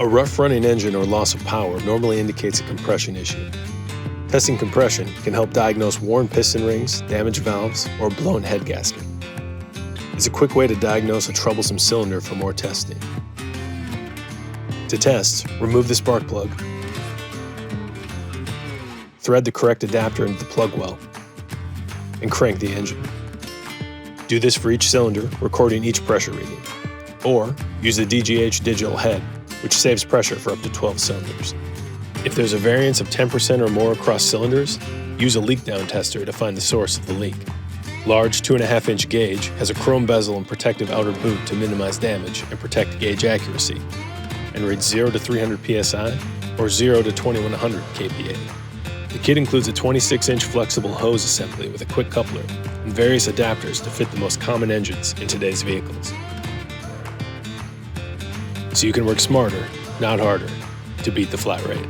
A rough running engine or loss of power normally indicates a compression issue. Testing compression can help diagnose worn piston rings, damaged valves, or blown head gasket. It's a quick way to diagnose a troublesome cylinder for more testing. To test, remove the spark plug, thread the correct adapter into the plug well, and crank the engine. Do this for each cylinder, recording each pressure reading. Or use the DGH Digital Head, which saves pressure for up to 12 cylinders. If there's a variance of 10% or more across cylinders, use a leak down tester to find the source of the leak. Large 2.5-inch gauge has a chrome bezel and protective outer boot to minimize damage and protect gauge accuracy, and reads 0 to 300 psi or 0 to 2100 kPa. The kit includes a 26-inch flexible hose assembly with a quick coupler and various adapters to fit the most common engines in today's vehicles. So you can work smarter, not harder, to beat the flat rate.